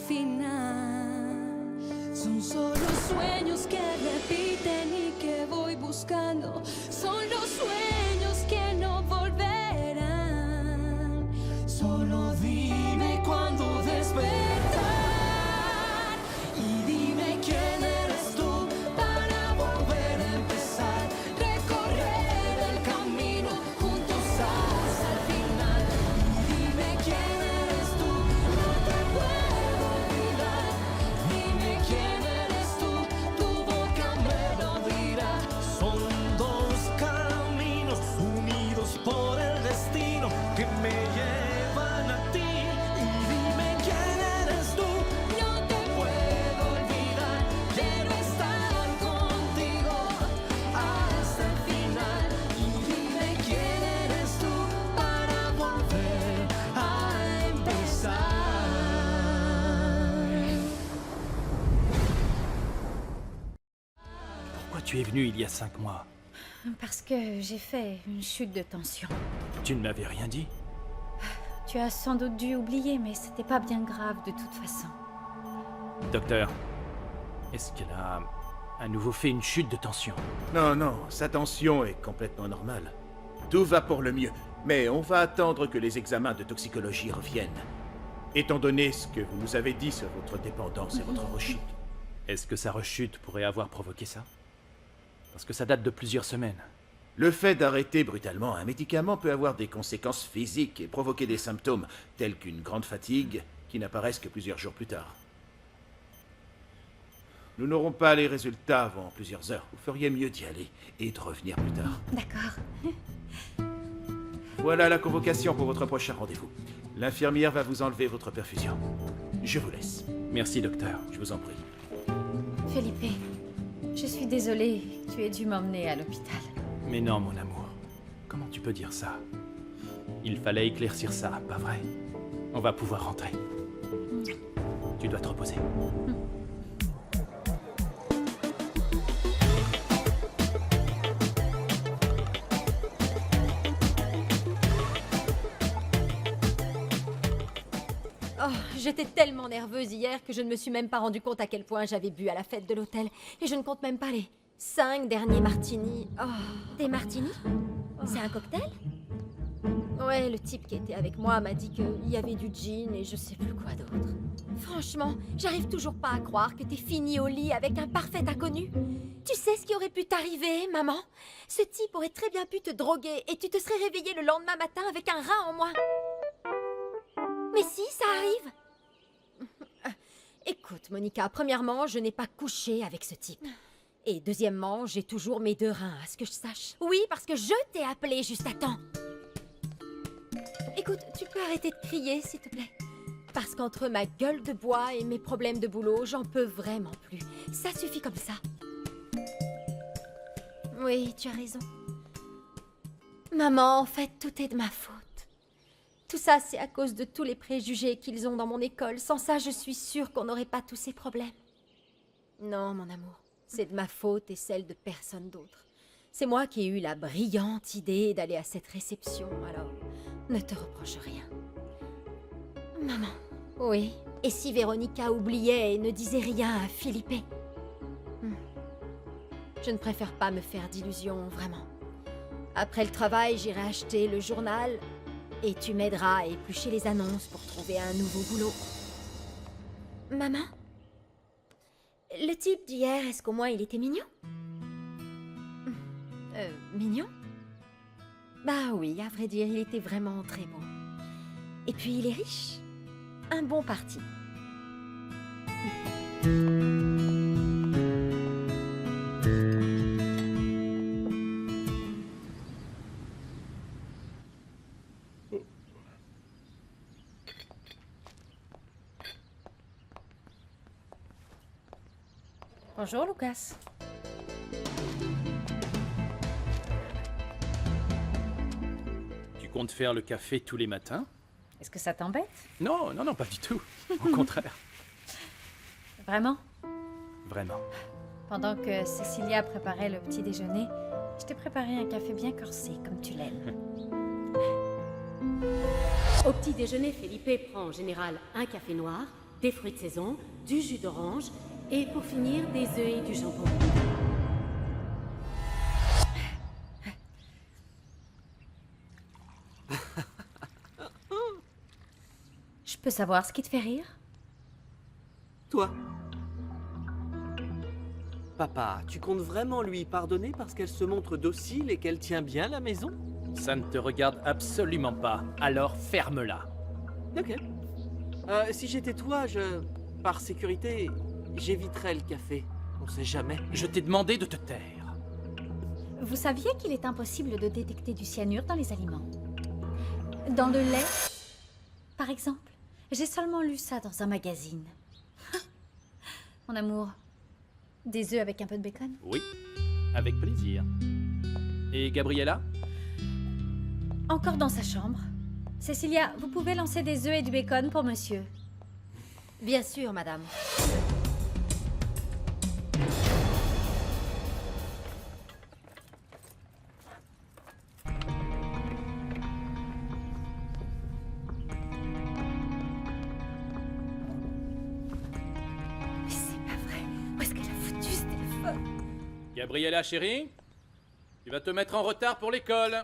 final. Son solo sueños que repiten y que voy buscando. Son los sueños que no volverán. Solo dime cuándo despertar. Y dime quién eres tú para volver a empezar. Recorrer el camino juntos hasta el final. Y dime quién eres tú, no te puedo olvidar. Dime quién eres tú, tu boca me lo dirá. Son dos caminos unidos por el destino que me llevan a ti. Y dime quién eres tú, No te puedo olvidar, quiero estar contigo hasta el final. Y dime quién eres tú para volver a empezar. Pourquoi tu es venu il y a 5 mois? Parce que j'ai fait une chute de tension. Tu ne m'avais rien dit? Tu as sans doute dû oublier, mais c'était pas bien grave de toute façon. Docteur, est-ce qu'elle a à nouveau fait une chute de tension? Non, non, sa tension est complètement normale. Tout va pour le mieux, mais on va attendre que les examens de toxicologie reviennent. Étant donné ce que vous nous avez dit sur votre dépendance et votre rechute. Est-ce que sa rechute pourrait avoir provoqué ça? Parce que ça date de plusieurs semaines. Le fait d'arrêter brutalement un médicament peut avoir des conséquences physiques et provoquer des symptômes tels qu'une grande fatigue qui n'apparaissent que plusieurs jours plus tard. Nous n'aurons pas les résultats avant plusieurs heures. Vous feriez mieux d'y aller et de revenir plus tard. D'accord. Voilà la convocation pour votre prochain rendez-vous. L'infirmière va vous enlever votre perfusion. Je vous laisse. Merci, docteur. Je vous en prie. Felipe, je suis désolée, tu aies dû m'emmener à l'hôpital. Mais non, mon amour. Comment tu peux dire ça? Il fallait éclaircir ça, pas vrai? On va pouvoir rentrer. Tu dois te reposer. Oh, j'étais tellement nerveuse hier que je ne me suis même pas rendu compte à quel point j'avais bu à la fête de l'hôtel. Et je ne compte même pas les 5 derniers martinis. Oh. Des martinis? C'est un cocktail? Ouais, le type qui était avec moi m'a dit qu'il y avait du gin et je sais plus quoi d'autre. Franchement, j'arrive toujours pas à croire que t'es fini au lit avec un parfait inconnu. Tu sais ce qui aurait pu t'arriver, maman? Ce type aurait très bien pu te droguer et tu te serais réveillée le lendemain matin avec un rein en moins. Mais si, ça arrive. Écoute, Monica, premièrement, je n'ai pas couché avec ce type. Et deuxièmement, j'ai toujours mes 2 reins, à ce que je sache. Oui, parce que je t'ai appelé juste à temps. Écoute, tu peux arrêter de crier, s'il te plaît? Parce qu'entre ma gueule de bois et mes problèmes de boulot, j'en peux vraiment plus. Ça suffit comme ça. Oui, tu as raison. Maman, en fait, tout est de ma faute. Tout ça, c'est à cause de tous les préjugés qu'ils ont dans mon école. Sans ça, je suis sûre qu'on n'aurait pas tous ces problèmes. Non, mon amour, c'est de ma faute et celle de personne d'autre. C'est moi qui ai eu la brillante idée d'aller à cette réception, alors ne te reproche rien. Maman. Oui, et si Véronica oubliait et ne disait rien à Felipe? Je ne préfère pas me faire d'illusions, vraiment. Après le travail, j'irai acheter le journal et tu m'aideras à éplucher les annonces pour trouver un nouveau boulot. Maman? Le type d'hier, est-ce qu'au moins il était mignon? Mignon? Bah oui, à vrai dire, il était vraiment très beau. Et puis il est riche. Un bon parti. Bonjour, Lucas. Tu comptes faire le café tous les matins? Est-ce que ça t'embête? Non, non, non, pas du tout. Au contraire. Vraiment? Vraiment. Pendant que Cecilia préparait le petit déjeuner, je t'ai préparé un café bien corsé, comme tu l'aimes. Au petit déjeuner, Felipe prend en général un café noir, des fruits de saison, du jus d'orange et pour finir, des œufs et du jambon. Je peux savoir ce qui te fait rire? Toi. Papa, tu comptes vraiment lui pardonner parce qu'elle se montre docile et qu'elle tient bien la maison? Ça ne te regarde absolument pas, alors ferme-la. Ok. Si j'étais toi, par sécurité, j'éviterais le café. On sait jamais. Je t'ai demandé de te taire. Vous saviez qu'il est impossible de détecter du cyanure dans les aliments? Dans le lait, par exemple? J'ai seulement lu ça dans un magazine. Mon amour, des œufs avec un peu de bacon? Oui, avec plaisir. Et Gabriella? Encore dans sa chambre. Cécilia, vous pouvez lancer des œufs et du bacon pour monsieur. Bien sûr, madame. Mais c'est pas vrai. Où est-ce qu'elle a foutu ce téléphone? Gabriella, chérie? Tu vas te mettre en retard pour l'école.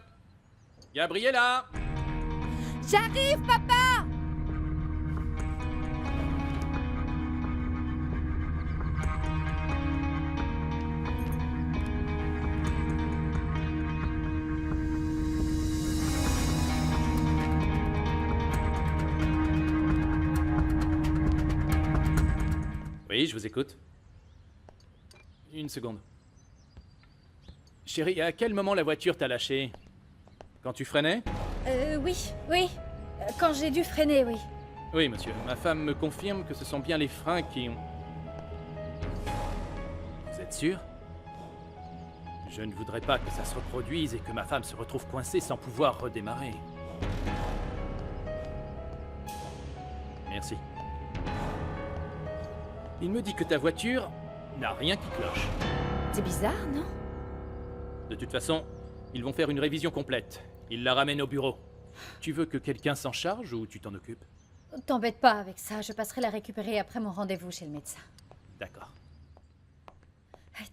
Gabriella! J'arrive, papa! Oui, je vous écoute. Une seconde. Chérie, à quel moment la voiture t'a lâché? Quand tu freinais? Oui. Quand j'ai dû freiner, oui. Oui, monsieur. Ma femme me confirme que ce sont bien les freins qui ont... Vous êtes sûr? Je ne voudrais pas que ça se reproduise et que ma femme se retrouve coincée sans pouvoir redémarrer. Merci. Il me dit que ta voiture n'a rien qui cloche. C'est bizarre, non? De toute façon, ils vont faire une révision complète. Ils la ramènent au bureau. Tu veux que quelqu'un s'en charge ou tu t'en occupes? T'embête pas avec ça, je passerai la récupérer après mon rendez-vous chez le médecin. D'accord.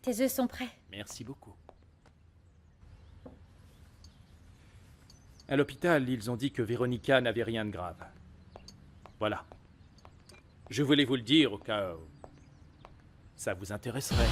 Tes œufs sont prêts. Merci beaucoup. À l'hôpital, ils ont dit que Véronica n'avait rien de grave. Voilà. Je voulais vous le dire au cas où ça vous intéresserait.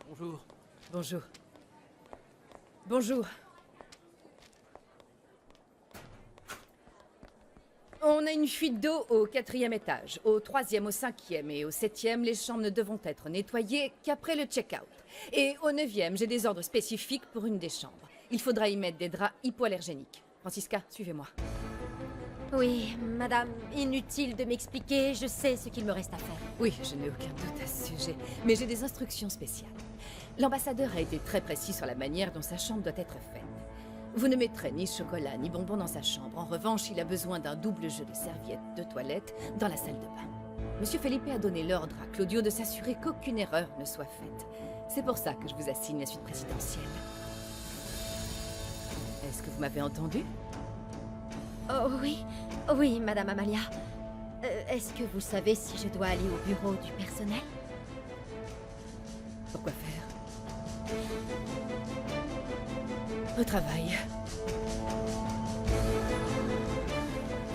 Bonjour. Bonjour. Bonjour. On a une fuite d'eau au 4e étage. Au 3e, au 5e et au 7e, les chambres ne devront être nettoyées qu'après le check-out. Et au 9e, j'ai des ordres spécifiques pour une des chambres. Il faudra y mettre des draps hypoallergéniques. Francisca, suivez-moi. Oui, madame, inutile de m'expliquer, je sais ce qu'il me reste à faire. Oui, je n'ai aucun doute à ce sujet, mais j'ai des instructions spéciales. L'ambassadeur a été très précis sur la manière dont sa chambre doit être faite. Vous ne mettrez ni chocolat ni bonbons dans sa chambre. En revanche, il a besoin d'un double jeu de serviettes de toilette dans la salle de bain. Monsieur Felipe a donné l'ordre à Claudio de s'assurer qu'aucune erreur ne soit faite. C'est pour ça que je vous assigne la suite présidentielle. Est-ce que vous m'avez entendu? Oh oui, oui, madame Amalia. Est-ce que vous savez si je dois aller au bureau du personnel? Pourquoi faire? Au travail.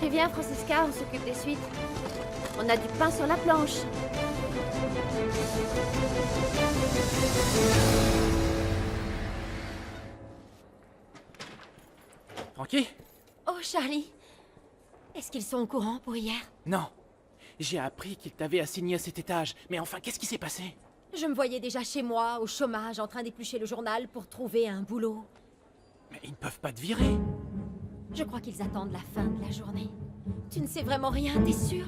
Viens, Francisca, on s'occupe des suites. On a du pain sur la planche. Francky? Oh, Charlie. Est-ce qu'ils sont au courant pour hier? Non. J'ai appris qu'ils t'avaient assigné à cet étage. Mais enfin, qu'est-ce qui s'est passé? Je me voyais déjà chez moi, au chômage, en train d'éplucher le journal pour trouver un boulot. Mais ils ne peuvent pas te virer. Je crois qu'ils attendent la fin de la journée. Tu ne sais vraiment rien, t'es sûr?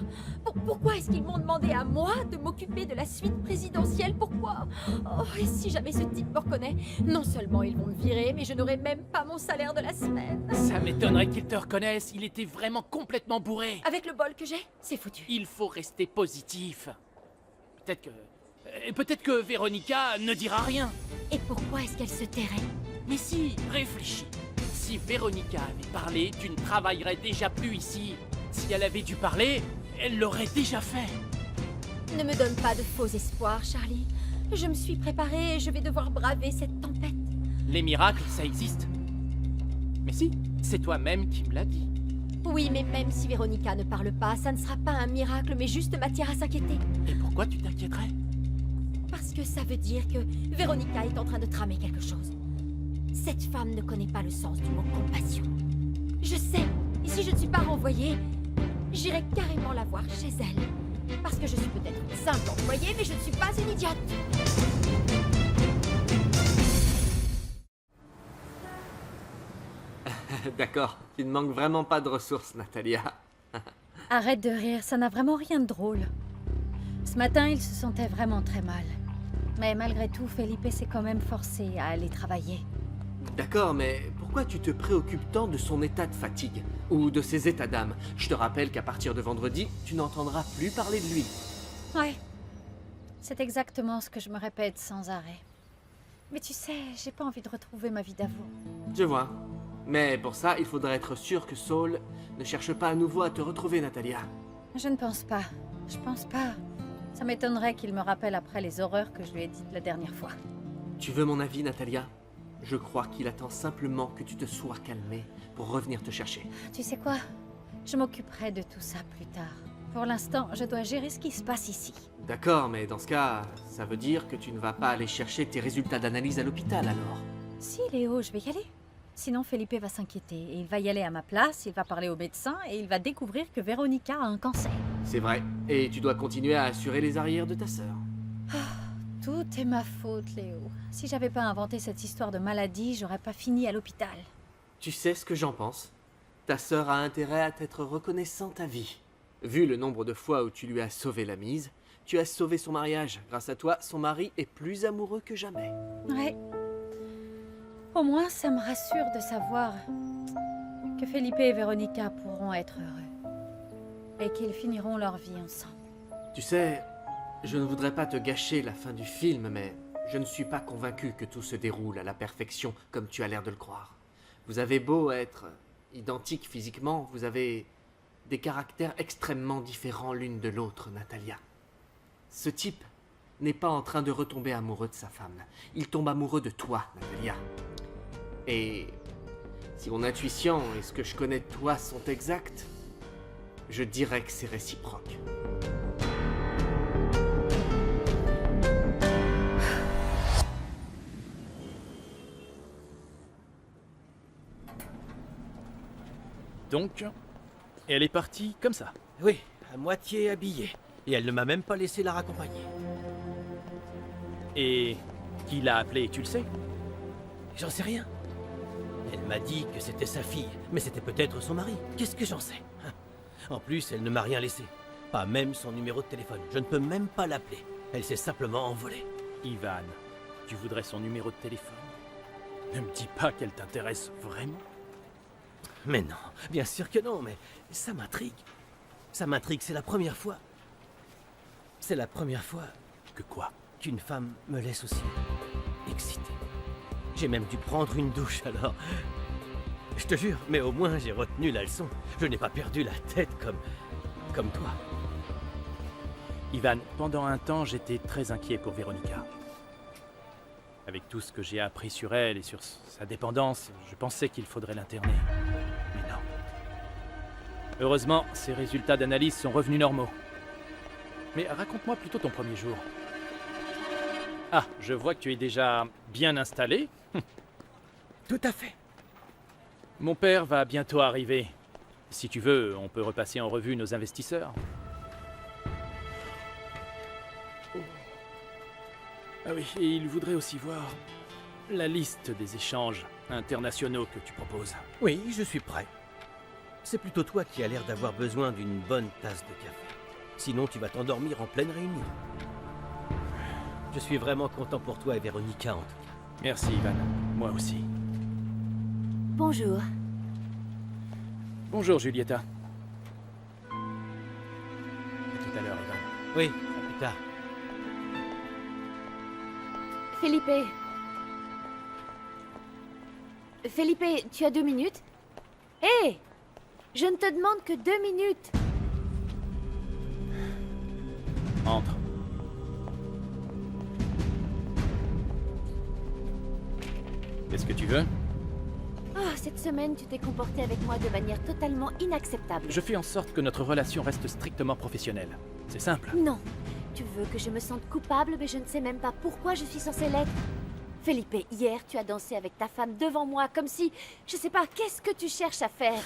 Pourquoi est-ce qu'ils m'ont demandé à moi de m'occuper de la suite présidentielle? Pourquoi? Oh, et si jamais ce type me reconnaît, non seulement ils vont me virer, mais je n'aurai même pas mon salaire de la semaine. Ça m'étonnerait qu'il te reconnaisse, il était vraiment complètement bourré. Avec le bol que j'ai, c'est foutu. Il faut rester positif. Peut-être que Véronica ne dira rien. Et pourquoi est-ce qu'elle se tairait? Mais si, réfléchis. Si Véronica avait parlé, tu ne travaillerais déjà plus ici. Si elle avait dû parler, elle l'aurait déjà fait. Ne me donne pas de faux espoirs, Charlie. Je me suis préparée et je vais devoir braver cette tempête. Les miracles, ça existe. Mais si, c'est toi-même qui me l'as dit. Oui, mais même si Véronica ne parle pas, ça ne sera pas un miracle, mais juste matière à s'inquiéter. Et pourquoi tu t'inquiéterais? Parce que ça veut dire que Véronica est en train de tramer quelque chose. Cette femme ne connaît pas le sens du mot compassion. Je sais, et si je ne suis pas renvoyée, j'irai carrément la voir chez elle. Parce que je suis peut-être une simple employée, mais je ne suis pas une idiote. D'accord, tu ne manques vraiment pas de ressources, Natalia. Arrête de rire, ça n'a vraiment rien de drôle. Ce matin, il se sentait vraiment très mal. Mais malgré tout, Felipe s'est quand même forcé à aller travailler. D'accord, mais pourquoi tu te préoccupes tant de son état de fatigue? Ou de ses états d'âme? Je te rappelle qu'à partir de vendredi, tu n'entendras plus parler de lui. Ouais, c'est exactement ce que je me répète sans arrêt. Mais tu sais, j'ai pas envie de retrouver ma vie d'avant. Je vois. Mais pour ça, il faudrait être sûr que Saul ne cherche pas à nouveau à te retrouver, Natalia. Je ne pense pas. Je pense pas. Ça m'étonnerait qu'il me rappelle après les horreurs que je lui ai dites la dernière fois. Tu veux mon avis, Natalia? Je crois qu'il attend simplement que tu te sois calmée pour revenir te chercher. Tu sais quoi? Je m'occuperai de tout ça plus tard. Pour l'instant, je dois gérer ce qui se passe ici. D'accord, mais dans ce cas, ça veut dire que tu ne vas pas aller chercher tes résultats d'analyse à l'hôpital, alors? Si, Léo, je vais y aller. Sinon, Felipe va s'inquiéter et il va y aller à ma place, il va parler au médecin et il va découvrir que Véronica a un cancer. C'est vrai. Et tu dois continuer à assurer les arrières de ta sœur. Tout est ma faute, Léo. Si j'avais pas inventé cette histoire de maladie, j'aurais pas fini à l'hôpital. Tu sais ce que j'en pense? Ta sœur a intérêt à t'être reconnaissante à vie. Vu le nombre de fois où tu lui as sauvé la mise, tu as sauvé son mariage. Grâce à toi, son mari est plus amoureux que jamais. Ouais. Au moins, ça me rassure de savoir que Felipe et Véronica pourront être heureux. Et qu'ils finiront leur vie ensemble. Tu sais, je ne voudrais pas te gâcher la fin du film, mais je ne suis pas convaincu que tout se déroule à la perfection comme tu as l'air de le croire. Vous avez beau être identiques physiquement, vous avez des caractères extrêmement différents l'une de l'autre, Natalia. Ce type n'est pas en train de retomber amoureux de sa femme. Il tombe amoureux de toi, Natalia. Et si mon intuition et ce que je connais de toi sont exacts, je dirais que c'est réciproque. Donc, elle est partie comme ça. Oui, à moitié habillée. Et elle ne m'a même pas laissé la raccompagner. Et qui l'a appelée, tu le sais? J'en sais rien. Elle m'a dit que c'était sa fille, mais c'était peut-être son mari. Qu'est-ce que j'en sais? En plus, elle ne m'a rien laissé. Pas même son numéro de téléphone. Je ne peux même pas l'appeler. Elle s'est simplement envolée. Ivan, tu voudrais son numéro de téléphone? Ne me dis pas qu'elle t'intéresse vraiment. Mais non, bien sûr que non, mais ça m'intrigue. Ça m'intrigue, c'est la première fois. C'est la première fois Que quoi? qu'une femme me laisse aussi excité. J'ai même dû prendre une douche alors. Je te jure, mais au moins j'ai retenu la leçon. Je n'ai pas perdu la tête comme toi. Ivan, pendant un temps, j'étais très inquiet pour Véronica. Avec tout ce que j'ai appris sur elle et sur sa dépendance, je pensais qu'il faudrait l'interner. Mais non. Heureusement, ses résultats d'analyse sont revenus normaux. Mais raconte-moi plutôt ton premier jour. Ah, je vois que tu es déjà bien installé. Tout à fait. Mon père va bientôt arriver. Si tu veux, on peut repasser en revue nos investisseurs. Ah oui, et il voudrait aussi voir la liste des échanges internationaux que tu proposes. Oui, je suis prêt. C'est plutôt toi qui as l'air d'avoir besoin d'une bonne tasse de café. Sinon, tu vas t'endormir en pleine réunion. Je suis vraiment content pour toi et Véronica, en tout cas. Merci, Ivan. Moi aussi. Bonjour. Bonjour, Julieta. À tout à l'heure, Ivan. Oui, à plus tard. Felipe. Felipe, tu as 2 minutes? Hé! Je ne te demande que 2 minutes. Entre. Qu'est-ce que tu veux? Oh, cette semaine, tu t'es comporté avec moi de manière totalement inacceptable. Je fais en sorte que notre relation reste strictement professionnelle. C'est simple. Non. Tu veux que je me sente coupable, mais je ne sais même pas pourquoi je suis censée l'être. Felipe, hier, tu as dansé avec ta femme devant moi, comme si... Je sais pas, qu'est-ce que tu cherches à faire?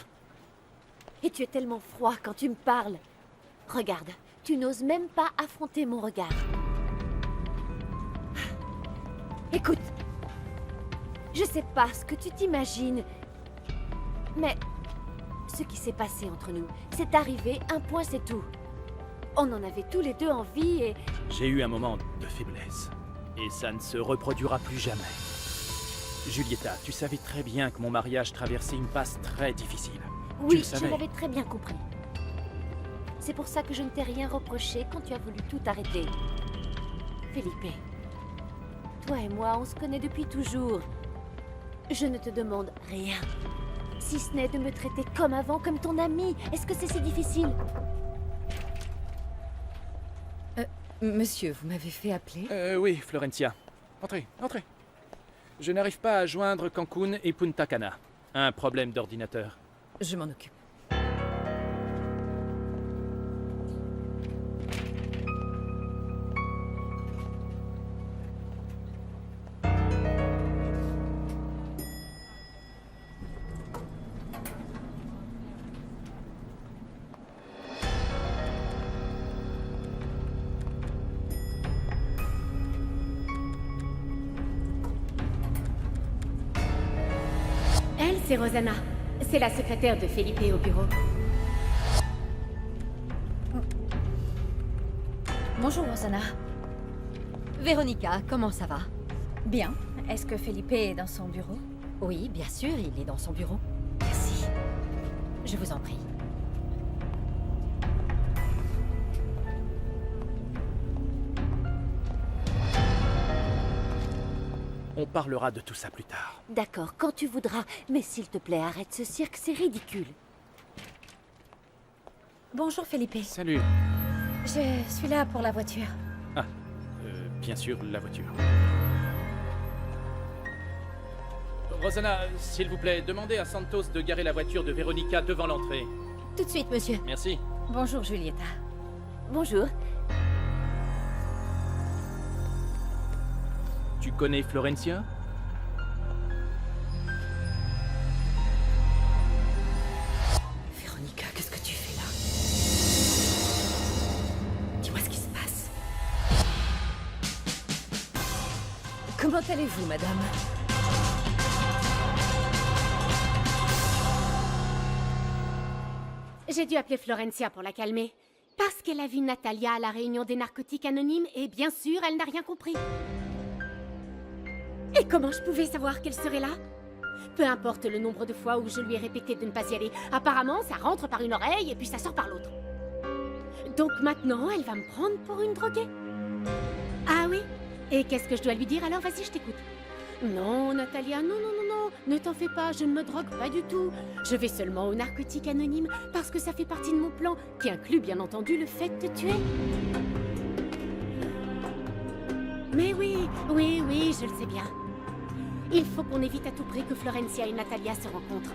Et tu es tellement froid quand tu me parles. Regarde, tu n'oses même pas affronter mon regard. Écoute, je sais pas ce que tu t'imagines, mais ce qui s'est passé entre nous, c'est arrivé, un point c'est tout. On en avait tous les deux envie et... J'ai eu un moment de faiblesse. Et ça ne se reproduira plus jamais. Julieta, tu savais très bien que mon mariage traversait une passe très difficile. Tu Oui, le je savais. l'avais très bien compris. C'est pour ça que je ne t'ai rien reproché quand tu as voulu tout arrêter. Felipe, toi et moi, on se connaît depuis toujours. Je ne te demande rien. Si ce n'est de me traiter comme avant, comme ton ami. Est-ce que c'est si difficile? Monsieur, vous m'avez fait appeler? Oui, Florencia. Entrez, entrez. Je n'arrive pas à joindre Cancun et Punta Cana. Un problème d'ordinateur. Je m'en occupe. Elle, c'est Rosanna. C'est la secrétaire de Felipe au bureau. Bonjour, Rosanna. Véronica, comment ça va? Bien. Est-ce que Felipe est dans son bureau? Oui, bien sûr, il est dans son bureau. Merci. Je vous en prie. On parlera de tout ça plus tard. D'accord, quand tu voudras. Mais s'il te plaît, arrête ce cirque, c'est ridicule. Bonjour, Felipe. Salut. Je suis là pour la voiture. Ah, bien sûr, la voiture. Rosanna, s'il vous plaît, demandez à Santos de garer la voiture de Véronica devant l'entrée. Tout de suite, monsieur. Merci. Bonjour, Julieta. Bonjour. Tu connais Florencia? Véronica, qu'est-ce que tu fais là? Dis-moi ce qui se passe. Comment allez-vous, madame? J'ai dû appeler Florencia pour la calmer. Parce qu'elle a vu Natalia à la réunion des narcotiques anonymes et bien sûr, elle n'a rien compris. Et comment je pouvais savoir qu'elle serait là? Peu importe le nombre de fois où je lui ai répété de ne pas y aller. Apparemment, ça rentre par une oreille et puis ça sort par l'autre. Donc maintenant, elle va me prendre pour une droguée. Ah oui? Et qu'est-ce que je dois lui dire alors? Vas-y, je t'écoute. Non, Natalia, non, non, non, non. Ne t'en fais pas, je ne me drogue pas du tout. Je vais seulement aux narcotiques anonymes parce que ça fait partie de mon plan, qui inclut bien entendu le fait de te tuer. Mais oui, oui, oui, je le sais bien. Il faut qu'on évite à tout prix que Florencia et Natalia se rencontrent.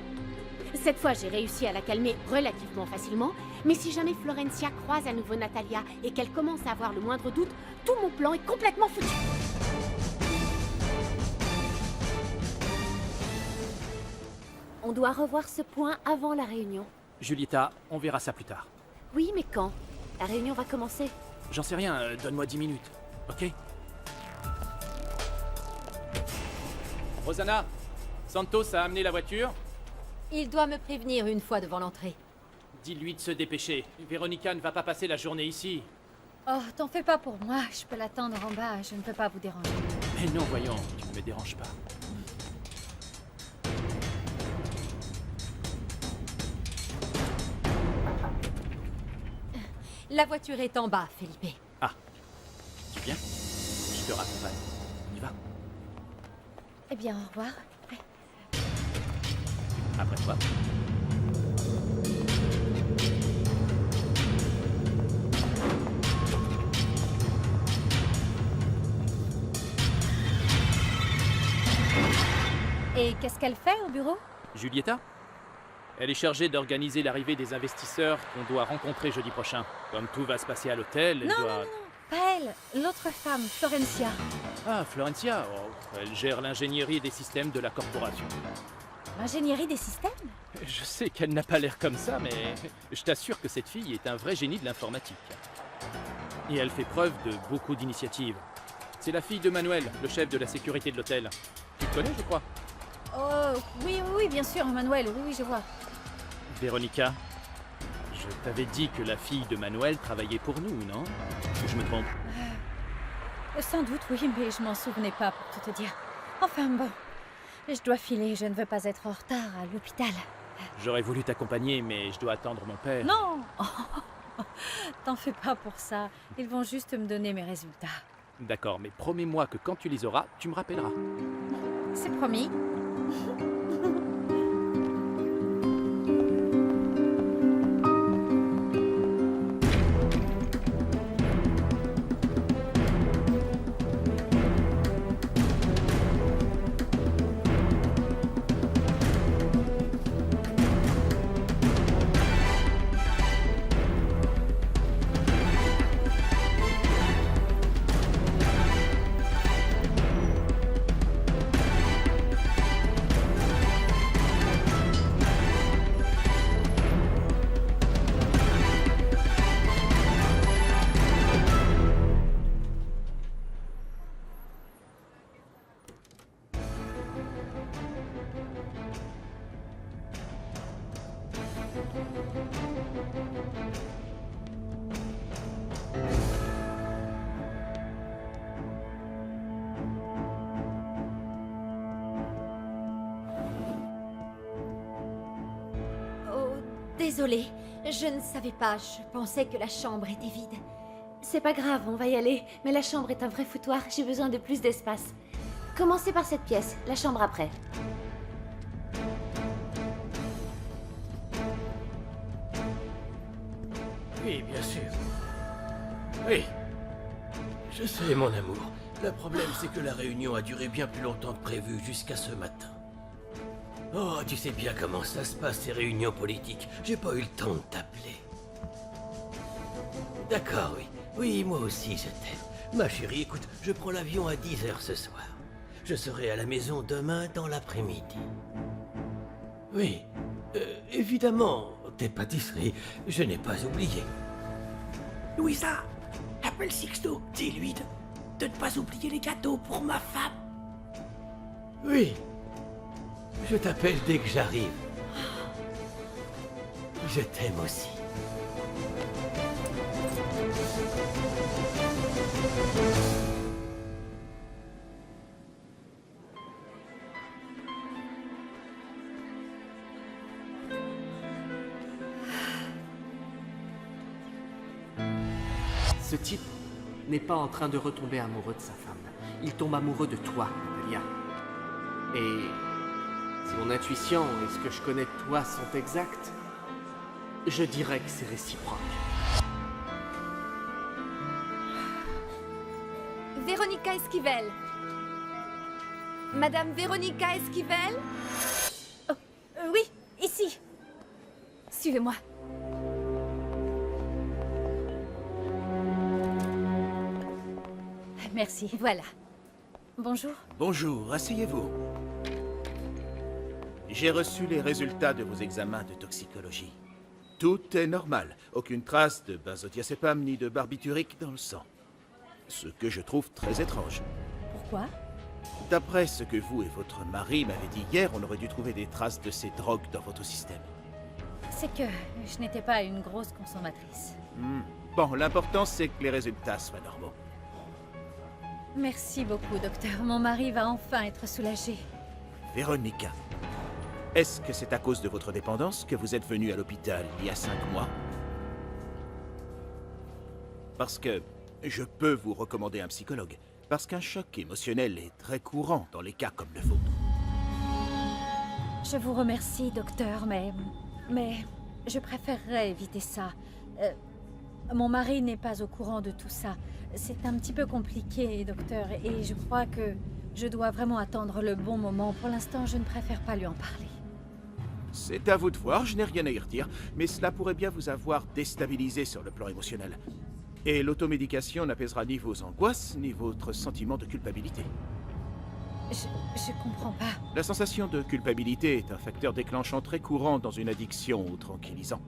Cette fois, j'ai réussi à la calmer relativement facilement, mais si jamais Florencia croise à nouveau Natalia et qu'elle commence à avoir le moindre doute, tout mon plan est complètement foutu. On doit revoir ce point avant la réunion. Julieta, on verra ça plus tard. Oui, mais quand? La réunion va commencer. J'en sais rien, donne-moi 10 minutes, ok? Rosanna, Santos a amené la voiture? Il doit me prévenir une fois devant l'entrée. Dis-lui de se dépêcher. Véronica ne va pas passer la journée ici. Oh, t'en fais pas pour moi. Je peux l'attendre en bas. Je ne peux pas vous déranger. Mais non, voyons, tu ne me déranges pas. La voiture est en bas, Felipe. Ah, tu viens? Je te raccompagne. On y va? Eh bien, au revoir. Après toi. Et qu'est-ce qu'elle fait au bureau? Julieta? Elle est chargée d'organiser l'arrivée des investisseurs qu'on doit rencontrer jeudi prochain. Comme tout va se passer à l'hôtel, elle Non, doit... non, non, pas elle. L'autre femme, Florencia. Ah, Florencia. Oh, elle gère l'ingénierie des systèmes de la corporation. L'ingénierie des systèmes? Je sais qu'elle n'a pas l'air comme ça, mais je t'assure que cette fille est un vrai génie de l'informatique. Et elle fait preuve de beaucoup d'initiatives. C'est la fille de Manuel, le chef de la sécurité de l'hôtel. Tu le connais, je crois? Oh, oui, oui, oui, bien sûr, Manuel. Oui, oui, je vois. Véronica, je t'avais dit que la fille de Manuel travaillait pour nous, non? Ou je me trompe? Sans doute, oui, mais je m'en souvenais pas, pour tout te dire. Enfin, bon. Je dois filer. Je ne veux pas être en retard à l'hôpital. J'aurais voulu t'accompagner, mais je dois attendre mon père. Non! T'en fais pas pour ça. Ils vont juste me donner mes résultats. D'accord, mais promets-moi que quand tu les auras, tu me rappelleras. C'est promis. Désolée, je ne savais pas. Je pensais que la chambre était vide. C'est pas grave, on va y aller. Mais la chambre est un vrai foutoir, j'ai besoin de plus d'espace. Commencez par cette pièce, la chambre après. Oui, bien sûr. Oui. Je sais, mon amour. Le problème, c'est que la réunion a duré bien plus longtemps que prévu, jusqu'à ce matin. Oh, tu sais bien comment ça se passe, ces réunions politiques. J'ai pas eu le temps de t'appeler. D'accord, oui. Oui, moi aussi, je t'aime. Ma chérie, écoute, je prends l'avion à 10 h ce soir. Je serai à la maison demain dans l'après-midi. Oui, évidemment, tes pâtisseries, je n'ai pas oublié. Louisa, appelle Sixto, dis-lui de ne pas oublier les gâteaux pour ma femme. Oui, je t'appelle dès que j'arrive. Je t'aime aussi. Ce type n'est pas en train de retomber amoureux de sa femme. Il tombe amoureux de toi, Natalia. Et si mon intuition et ce que je connais de toi sont exacts, je dirais que c'est réciproque. Véronica Esquivel. Madame Véronica Esquivel? Oui, ici. Suivez-moi. Merci. Voilà. Bonjour. Bonjour, asseyez-vous. J'ai reçu les résultats de vos examens de toxicologie. Tout est normal. Aucune trace de benzodiazépam ni de barbiturique dans le sang. Ce que je trouve très étrange. Pourquoi? D'après ce que vous et votre mari m'avez dit hier, on aurait dû trouver des traces de ces drogues dans votre système. C'est que je n'étais pas une grosse consommatrice. Bon, l'important c'est que les résultats soient normaux. Merci beaucoup, docteur. Mon mari va enfin être soulagé. Véronica, est-ce que c'est à cause de votre dépendance que vous êtes venue à l'hôpital il y a 5 mois? Parce que je peux vous recommander un psychologue. Parce qu'un choc émotionnel est très courant dans les cas comme le vôtre. Je vous remercie, docteur, mais je préférerais éviter ça. Mon mari n'est pas au courant de tout ça. C'est un petit peu compliqué, docteur, et je crois que je dois vraiment attendre le bon moment. Pour l'instant, je ne préfère pas lui en parler. C'est à vous de voir, je n'ai rien à y redire, mais cela pourrait bien vous avoir déstabilisé sur le plan émotionnel. Et l'automédication n'apaisera ni vos angoisses, ni votre sentiment de culpabilité. Je comprends pas. La sensation de culpabilité est un facteur déclenchant très courant dans une addiction aux tranquillisants.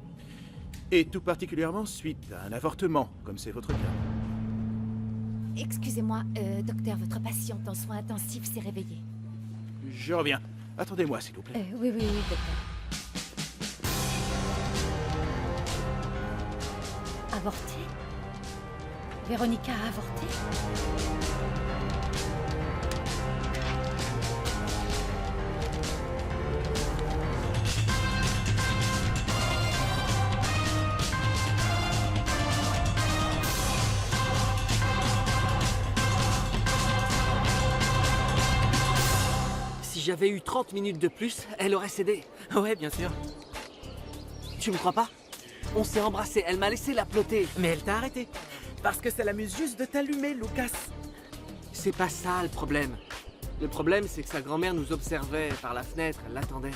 Et tout particulièrement suite à un avortement, comme c'est votre cas. Excusez-moi, docteur, votre patiente en soins intensifs s'est réveillée. Je reviens. Attendez-moi, s'il vous plaît. Oui, docteur. Avorté? Véronica a avorté? Si j'avais eu 30 minutes de plus, elle aurait cédé. Ouais, bien sûr. Tu me crois pas? On s'est embrassé, elle m'a laissé la ploter. Mais elle t'a arrêté. Parce que ça l'amuse juste de t'allumer, Lucas. C'est pas ça le problème. Le problème, c'est que sa grand-mère nous observait par la fenêtre, elle l'attendait.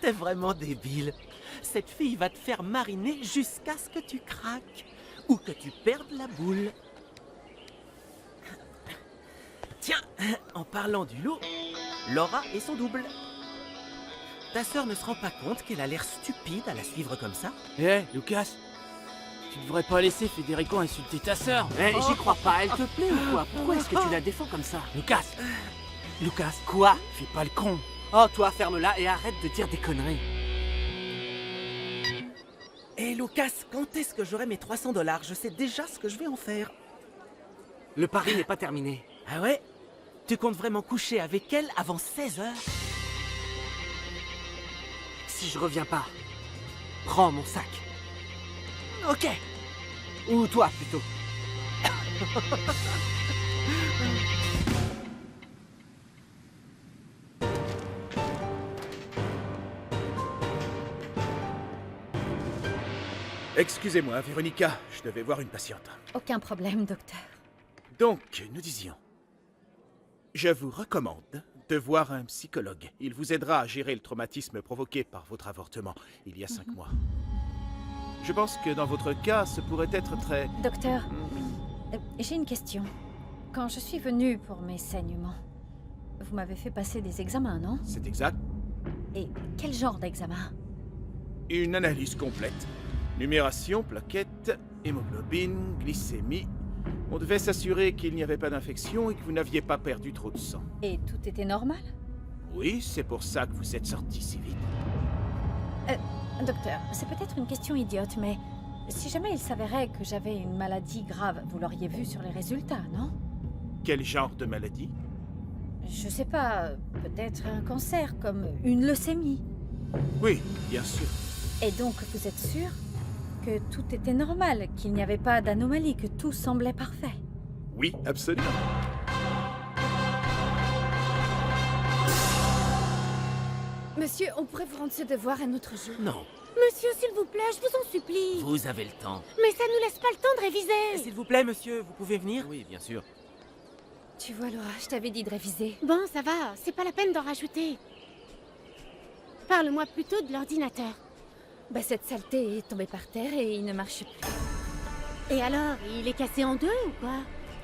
T'es vraiment débile. Cette fille va te faire mariner jusqu'à ce que tu craques. Ou que tu perdes la boule. Tiens, en parlant du loup, Laura est son double. Ta sœur ne se rend pas compte qu'elle a l'air stupide à la suivre comme ça? Lucas, tu devrais pas laisser Federico insulter ta sœur. J'y crois pas, elle te plaît ou quoi? Pourquoi est-ce que tu la défends comme ça? Lucas, Quoi? fais pas le con. Oh, toi, ferme-la et arrête de dire des conneries. Hé Lucas, quand est-ce que j'aurai mes 300 $? Je sais déjà ce que je vais en faire. Le pari n'est pas terminé. Ah ouais? Tu comptes vraiment coucher avec elle avant 16 h? Si je reviens pas, prends mon sac. Ok. Ou toi, plutôt. Excusez-moi, Véronica, je devais voir une patiente. Aucun problème, docteur. Donc, nous disions... Je vous recommande de voir un psychologue. Il vous aidera à gérer le traumatisme provoqué par votre avortement il y a 5 mois. Je pense que dans votre cas, ce pourrait être très... Docteur, j'ai une question. Quand je suis venue pour mes saignements, vous m'avez fait passer des examens, non? C'est exact. Et quel genre d'examen? Une analyse complète. Numération, plaquettes, hémoglobine, glycémie. On devait s'assurer qu'il n'y avait pas d'infection et que vous n'aviez pas perdu trop de sang. Et tout était normal? Oui, c'est pour ça que vous êtes sorti si vite. Docteur, c'est peut-être une question idiote, mais si jamais il s'avérait que j'avais une maladie grave, vous l'auriez vu sur les résultats, non? Quel genre de maladie? Je sais pas, peut-être un cancer, comme une leucémie. Oui, bien sûr. Et donc, vous êtes sûr que tout était normal, qu'il n'y avait pas d'anomalie, que tout semblait parfait? Oui, absolument. Monsieur, on pourrait vous rendre ce devoir un autre jour. Non, Monsieur, s'il vous plaît, je vous en supplie. vous avez le temps. Mais ça nous laisse pas le temps de réviser. S'il vous plaît, monsieur, vous pouvez venir? Oui, bien sûr. Tu vois, Laura, je t'avais dit de réviser. Bon, ça va, c'est pas la peine d'en rajouter. Parle-moi plutôt de l'ordinateur. Bah, cette saleté est tombée par terre et il ne marche plus. Et alors, il est cassé en deux ou quoi?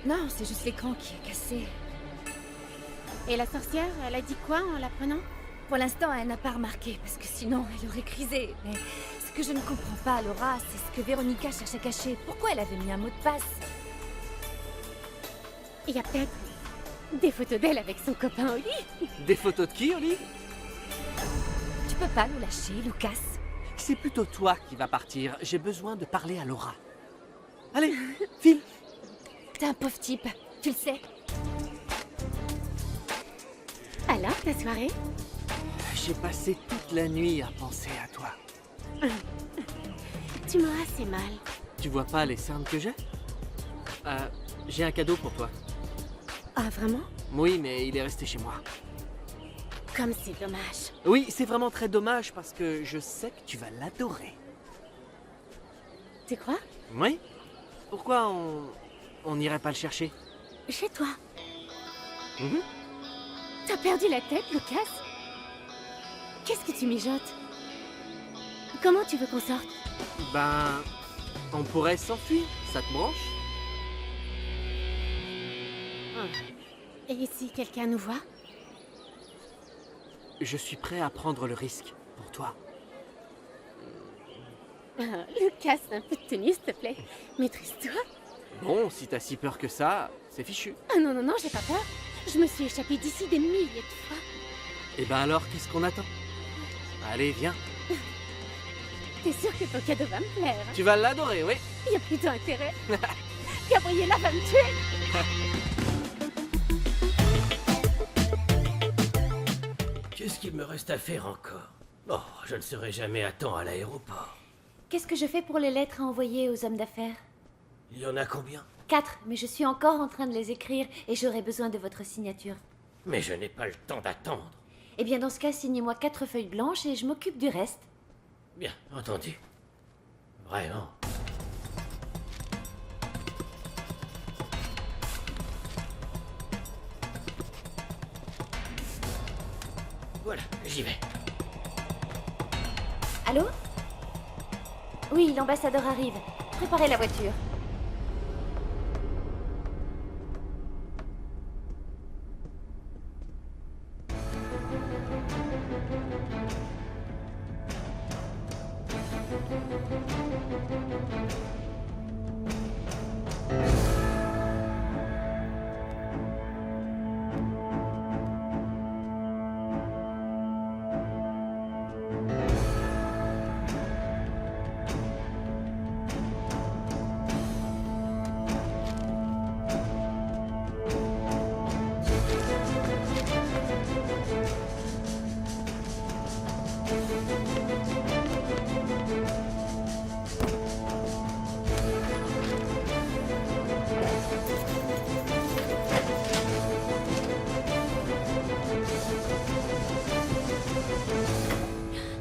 Non, c'est juste l'écran qui est cassé. Et la sorcière, elle a dit quoi en l'apprenant? Pour l'instant, elle n'a pas remarqué, parce que sinon, elle aurait crisé. Mais ce que je ne comprends pas, Laura, c'est ce que Véronica cherche à cacher. Pourquoi elle avait mis un mot de passe? Il y a peut-être Des photos d'elle avec son copain Oli. Des photos de qui, Oli? Tu peux pas nous lâcher, Lucas. C'est plutôt toi qui vas partir. J'ai besoin de parler à Laura. Allez, file. T'es un pauvre type, tu le sais. Alors, ta soirée? J'ai passé toute la nuit à penser à toi. Tu m'as assez mal. Tu vois pas les cernes que j'ai? J'ai un cadeau pour toi. Ah, vraiment? Oui, mais il est resté chez moi. Comme c'est dommage. Oui, c'est vraiment très dommage parce que je sais que tu vas l'adorer. Tu crois? Oui? Pourquoi on n'irait pas le chercher? Chez toi. Mhm. T'as perdu la tête, Lucas? Qu'est-ce que tu mijotes? Comment tu veux qu'on sorte? Ben, on pourrait s'enfuir, ça te branche? Et si quelqu'un nous voit? Je suis prêt à prendre le risque pour toi. Lucas, un peu de tenue, s'il te plaît. Maîtrise-toi. Bon, si t'as si peur que ça, c'est fichu. Ah non, non, non, j'ai pas peur. Je me suis échappée d'ici des milliers de fois. Et ben alors, qu'est-ce qu'on attend? Allez, viens. T'es sûr que ton cadeau va me plaire, hein? Tu vas l'adorer, oui. Y a plutôt intérêt. Gabriella va me tuer. Qu'est-ce qu'il me reste à faire encore? Oh, je ne serai jamais à temps à l'aéroport. Qu'est-ce que je fais pour les lettres à envoyer aux hommes d'affaires? Il y en a combien? 4, mais je suis encore en train de les écrire et j'aurai besoin de votre signature. Mais je n'ai pas le temps d'attendre. Eh bien, dans ce cas, signez-moi 4 feuilles blanches et je m'occupe du reste. Bien, entendu. Vraiment. Voilà, j'y vais. Allô? Oui, l'ambassadeur arrive. Préparez la voiture.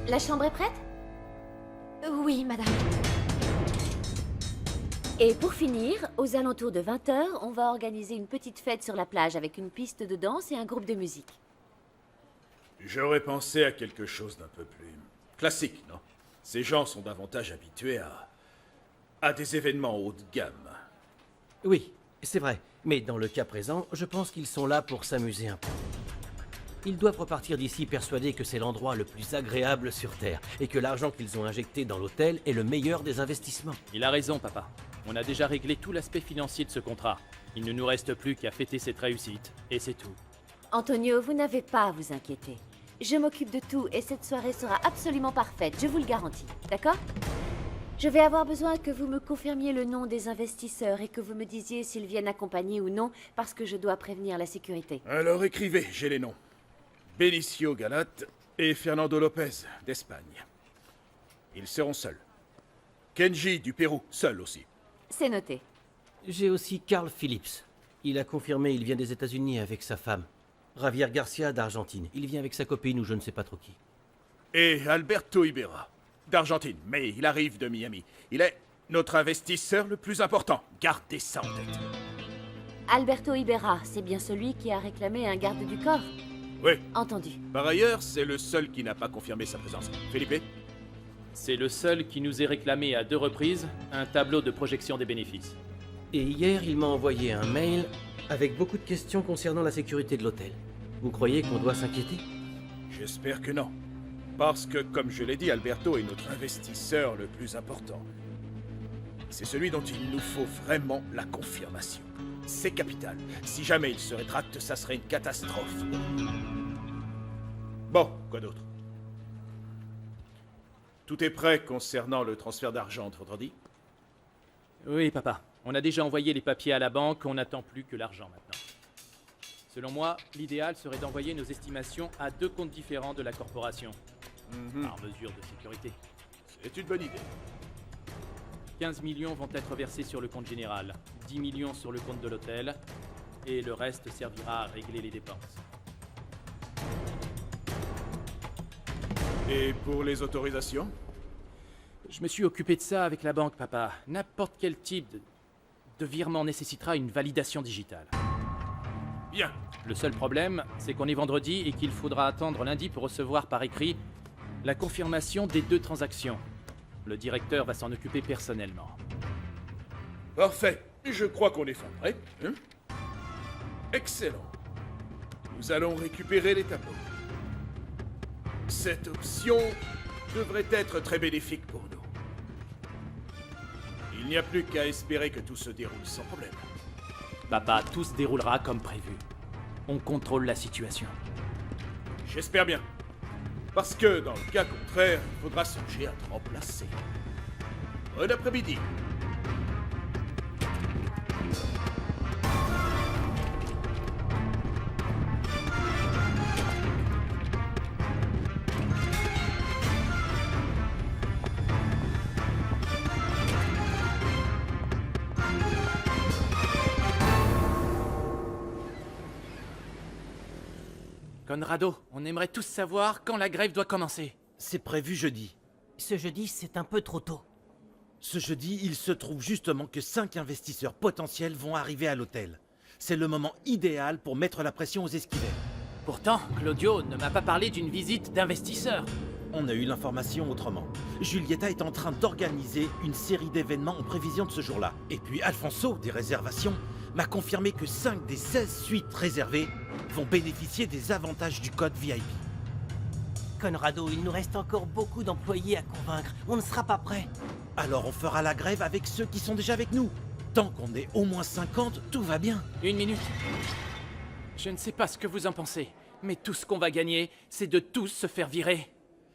La chambre est prête? Oui, madame. Et pour finir, aux alentours de 20 h, on va organiser une petite fête sur la plage avec une piste de danse et un groupe de musique. J'aurais pensé à quelque chose d'un peu plus classique, non? Ces gens sont davantage habitués à des événements haut de gamme. Oui, c'est vrai. Mais dans le cas présent, je pense qu'ils sont là pour s'amuser un peu. Ils doivent repartir d'ici persuadés que c'est l'endroit le plus agréable sur Terre et que l'argent qu'ils ont injecté dans l'hôtel est le meilleur des investissements. Il a raison, papa. On a déjà réglé tout l'aspect financier de ce contrat. Il ne nous reste plus qu'à fêter cette réussite, et c'est tout. Antonio, vous n'avez pas à vous inquiéter. Je m'occupe de tout et cette soirée sera absolument parfaite, je vous le garantis. D'accord? Je vais avoir besoin que vous me confirmiez le nom des investisseurs et que vous me disiez s'ils viennent accompagnés ou non, parce que je dois prévenir la sécurité. Alors écrivez, j'ai les noms. Benicio Galat et Fernando Lopez, d'Espagne. Ils seront seuls. Kenji, du Pérou, seul aussi. C'est noté. J'ai aussi Carl Phillips. Il a confirmé, il vient des États-Unis avec sa femme. Javier Garcia d'Argentine. Il vient avec sa copine ou je ne sais pas trop qui. Et Alberto Iberra, d'Argentine, mais il arrive de Miami. Il est notre investisseur le plus important. Gardez ça en tête. Alberto Iberra, c'est bien celui qui a réclamé un garde du corps? Oui. Entendu. Par ailleurs, c'est le seul qui n'a pas confirmé sa présence. Felipe? C'est le seul qui nous ait réclamé à 2 reprises un tableau de projection des bénéfices. Et hier, il m'a envoyé un mail avec beaucoup de questions concernant la sécurité de l'hôtel. Vous croyez qu'on doit s'inquiéter? J'espère que non. Parce que, comme je l'ai dit, Alberto est notre investisseur le plus important. C'est celui dont il nous faut vraiment la confirmation. c'est capital. Si jamais il se rétracte, ça serait une catastrophe. Bon, quoi d'autre? Tout est prêt concernant le transfert d'argent entre vendredi? Oui, papa. On a déjà envoyé les papiers à la banque, on n'attend plus que l'argent maintenant. Selon moi, l'idéal serait d'envoyer nos estimations à 2 comptes différents de la corporation, par mesure de sécurité. C'est une bonne idée. 15 millions vont être versés sur le compte général, 10 millions sur le compte de l'hôtel, et le reste servira à régler les dépenses. Et pour les autorisations? Je me suis occupé de ça avec la banque, papa. N'importe quel type de virement nécessitera une validation digitale. Bien. Le seul problème, c'est qu'on est vendredi et qu'il faudra attendre lundi pour recevoir par écrit la confirmation des 2 transactions. Le directeur va s'en occuper personnellement. Parfait. Je crois qu'on est fin prêt. Hein? Excellent. Nous allons récupérer les tableaux. Cette option devrait être très bénéfique pour nous. Il n'y a plus qu'à espérer que tout se déroule sans problème. Papa, tout se déroulera comme prévu. On contrôle la situation. J'espère bien. Parce que dans le cas contraire, il faudra songer à te remplacer. Bon après-midi. Conrado, on aimerait tous savoir quand la grève doit commencer. C'est prévu jeudi. Ce jeudi, c'est un peu trop tôt. Ce jeudi, il se trouve justement que 5 investisseurs potentiels vont arriver à l'hôtel. C'est le moment idéal pour mettre la pression aux esquivels. Pourtant, Claudio ne m'a pas parlé d'une visite d'investisseurs. On a eu l'information autrement. Giulietta est en train d'organiser une série d'événements en prévision de ce jour-là. Et puis Alfonso, des réservations, m'a confirmé que 5 des 16 suites réservées vont bénéficier des avantages du code VIP. Conrado, il nous reste encore beaucoup d'employés à convaincre. On ne sera pas prêt. Alors on fera la grève avec ceux qui sont déjà avec nous. Tant qu'on est au moins 50, tout va bien. 1 minute. Je ne sais pas ce que vous en pensez, mais tout ce qu'on va gagner, c'est de tous se faire virer.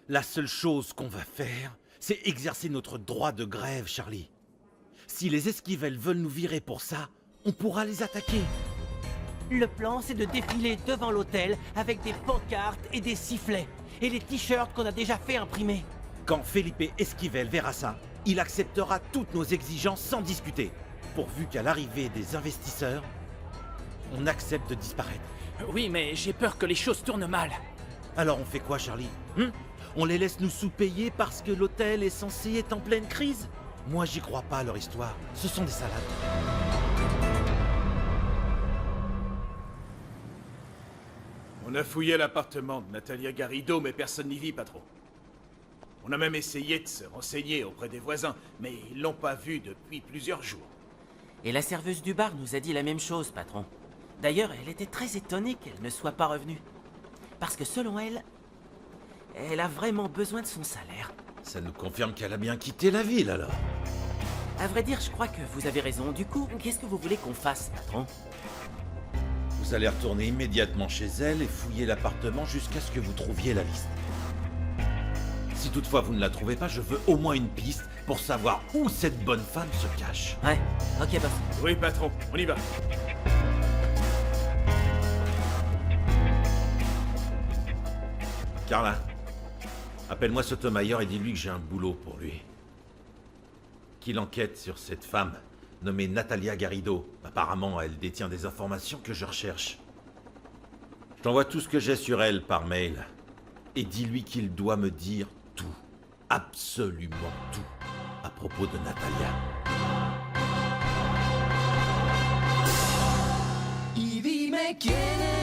La seule chose qu'on va faire, c'est exercer notre droit de grève, Charlie. Si les esquivels veulent nous virer pour ça, on pourra les attaquer. Le plan, c'est de défiler devant l'hôtel avec des pancartes et des sifflets. Et les t-shirts qu'on a déjà fait imprimer. Quand Felipe Esquivel verra ça, il acceptera toutes nos exigences sans discuter. Pourvu qu'à l'arrivée des investisseurs, on accepte de disparaître. Oui, mais j'ai peur que les choses tournent mal. Alors on fait quoi, Charlie? On les laisse nous sous-payer parce que l'hôtel est censé être en pleine crise? Moi, j'y crois pas à leur histoire. Ce sont des salades. On a fouillé l'appartement de Natalia Garrido, mais personne n'y vit, patron. On a même essayé de se renseigner auprès des voisins, mais ils l'ont pas vue depuis plusieurs jours. Et la serveuse du bar nous a dit la même chose, patron. D'ailleurs, elle était très étonnée qu'elle ne soit pas revenue. Parce que selon elle, elle a vraiment besoin de son salaire. Ça nous confirme qu'elle a bien quitté la ville, alors. À vrai dire, je crois que vous avez raison. Du coup, qu'est-ce que vous voulez qu'on fasse, patron? Vous allez retourner immédiatement chez elle et fouiller l'appartement jusqu'à ce que vous trouviez la liste. Si toutefois vous ne la trouvez pas, je veux au moins une piste pour savoir où cette bonne femme se cache. Ouais, ok, boss. Oui, patron, on y va. Carla, appelle-moi Sotomayor et dis-lui que j'ai un boulot pour lui. Qu'il enquête sur cette femme nommée Natalia Garrido. Apparemment, elle détient des informations que je recherche. Je t'envoie tout ce que j'ai sur elle par mail. Et dis-lui qu'il doit me dire tout. Absolument tout. À propos de Natalia. Y dime quién